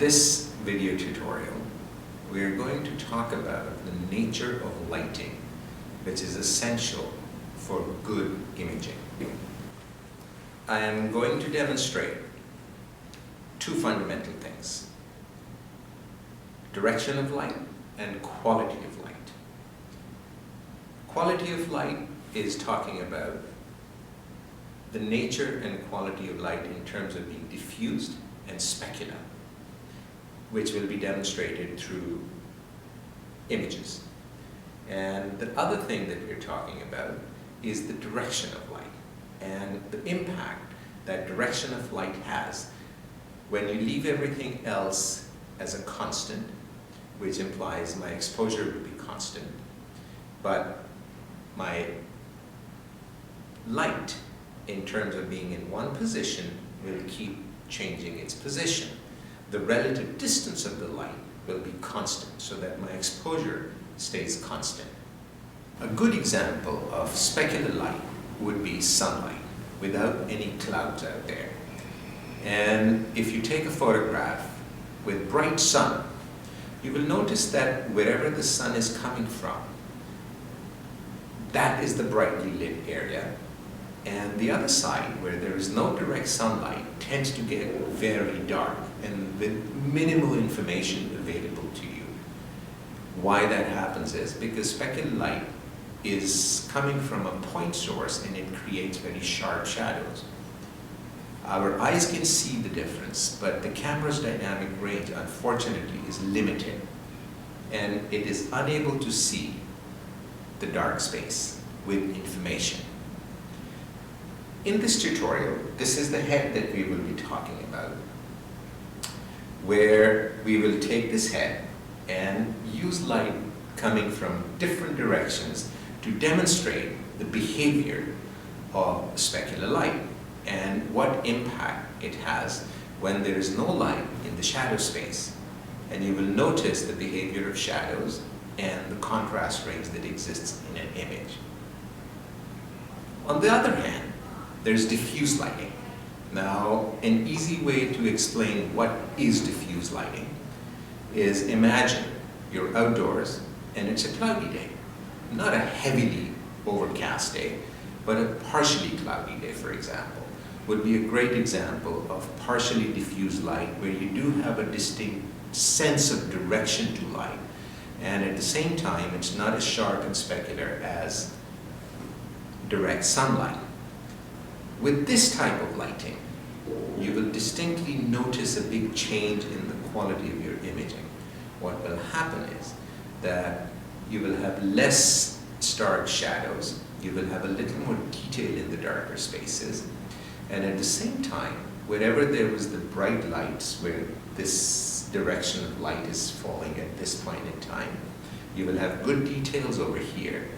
this video tutorial, we are going to talk about the nature of lighting, which is essential for good imaging. I am going to demonstrate two fundamental things: direction of light and quality of light. Quality of light is talking about the nature and quality of light in terms of being diffused and specular, which will be demonstrated through images. And the other thing that we're talking about is the direction of light and the impact that direction of light has when you leave everything else as a constant, which implies my exposure will be constant, but my light, in terms of being in one position, will keep changing its position. The relative distance of the light will be constant, so that my exposure stays constant. A good example of specular light would be sunlight without any clouds out there. And if you take a photograph with bright sun, you will notice that wherever the sun is coming from, that is the brightly lit area. And the other side, where there is no direct sunlight, tends to get very dark and with minimal information available to you. Why that happens is because specular light is coming from a point source and it creates very sharp shadows. Our eyes can see the difference, but the camera's dynamic range, unfortunately, is limited, and it is unable to see the dark space with information. In this tutorial, this is the head that we will be talking about, where we will take this head and use light coming from different directions to demonstrate the behavior of specular light and what impact it has when there is no light in the shadow space. And you will notice the behavior of shadows and the contrast range that exists in an image. On the other hand, there's diffuse lighting. Now, an easy way to explain what is diffuse lighting is imagine you're outdoors and it's a cloudy day. Not a heavily overcast day, but a partially cloudy day, for example, would be a great example of partially diffused light, where you do have a distinct sense of direction to light, and at the same time it's not as sharp and specular as direct sunlight. With this type of lighting, you will distinctly notice a big change in the quality of your imaging. What will happen is that you will have less stark shadows, you will have a little more detail in the darker spaces, and at the same time, wherever there was the bright lights, where this direction of light is falling at this point in time, you will have good details over here.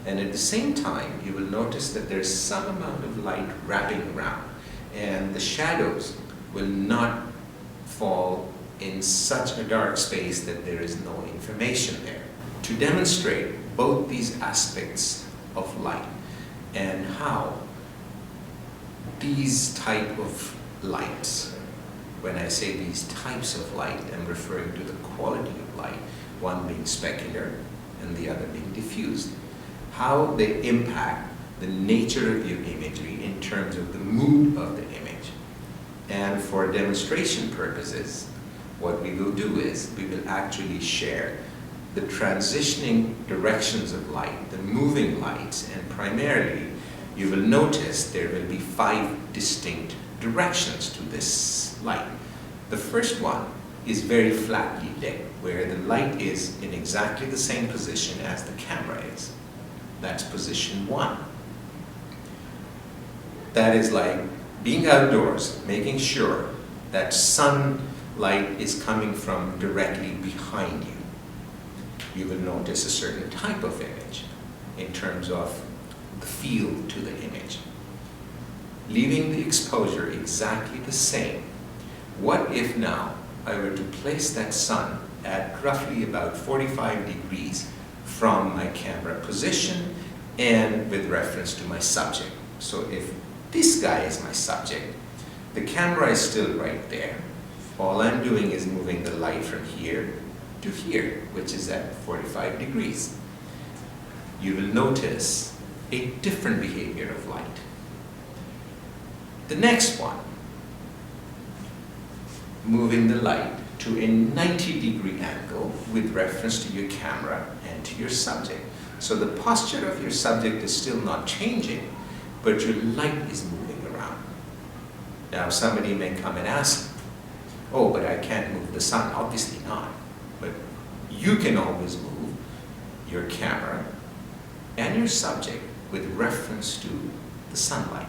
And at the same time, you will notice that there's some amount of light wrapping around, and the shadows will not fall in such a dark space that there is no information there. To demonstrate both these aspects of light and how these type of lights, when I say these types of light, I'm referring to the quality of light, one being specular and the other being diffused, how they impact the nature of your imagery in terms of the mood of the image. And for demonstration purposes, what we will do is we will actually share the transitioning directions of light, the moving lights, and primarily you will notice there will be 5 distinct directions to this light. The first one is very flatly lit, where the light is in exactly the same position as the camera is. That's position 1. That is like being outdoors, making sure that sunlight is coming from directly behind you. You will notice a certain type of image in terms of the feel to the image. Leaving the exposure exactly the same, what if now I were to place that sun at roughly about 45 degrees from my camera position and with reference to my subject? So if this guy is my subject, the camera is still right there, All I'm doing is moving the light from here to here, which is at 45 degrees. You will notice a different behavior of light. The next one, moving the light to a 90-degree angle with reference to your camera and to your subject. So the posture of your subject is still not changing, but your light is moving around. Now somebody may come and ask, oh, but I can't move the sun. Obviously not. But you can always move your camera and your subject with reference to the sunlight.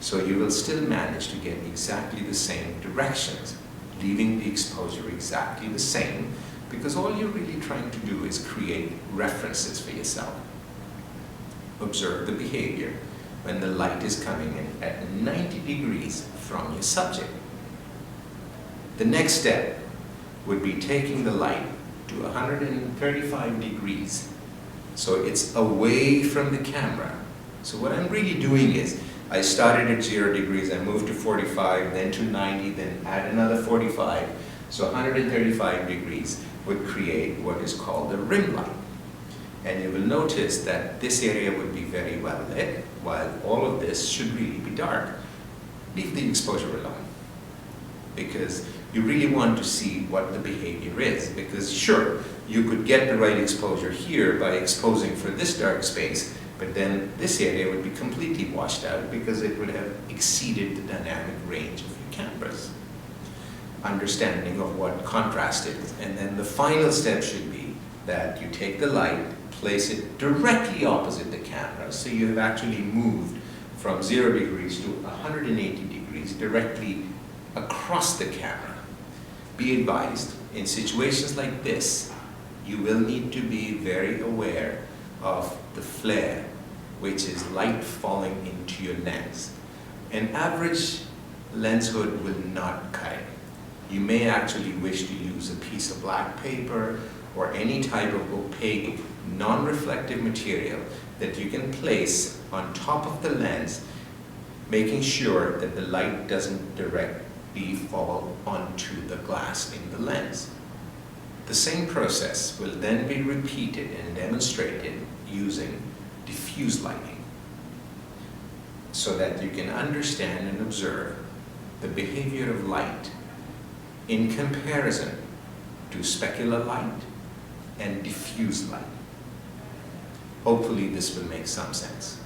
So you will still manage to get exactly the same directions, leaving the exposure exactly the same, because all you're really trying to do is create references for yourself. Observe the behavior when the light is coming in at 90 degrees from your subject. The next step would be taking the light to 135 degrees, so it's away from the camera. So what I'm really doing is, I started at 0 degrees, I moved to 45, then to 90, then add another 45. So 135 degrees would create what is called a rim light. And you will notice that this area would be very well lit, while all of this should really be dark. Leave the exposure alone, because you really want to see what the behavior is. Because sure, you could get the right exposure here by exposing for this dark space, but then this area would be completely washed out because it would have exceeded the dynamic range of your cameras. Understanding of what contrast is. And then the final step should be that you take the light, place it directly opposite the camera, so you have actually moved from 0 degrees to 180 degrees directly across the camera. Be advised, in situations like this, you will need to be very aware of the flare, which is light falling into your lens. An average lens hood will not cut it. You may actually wish to use a piece of black paper or any type of opaque, non-reflective material that you can place on top of the lens, making sure that the light doesn't directly fall onto the glass in the lens. The same process will then be repeated and demonstrated using diffuse lighting, so that you can understand and observe the behavior of light in comparison to specular light and diffuse light. Hopefully this will make some sense.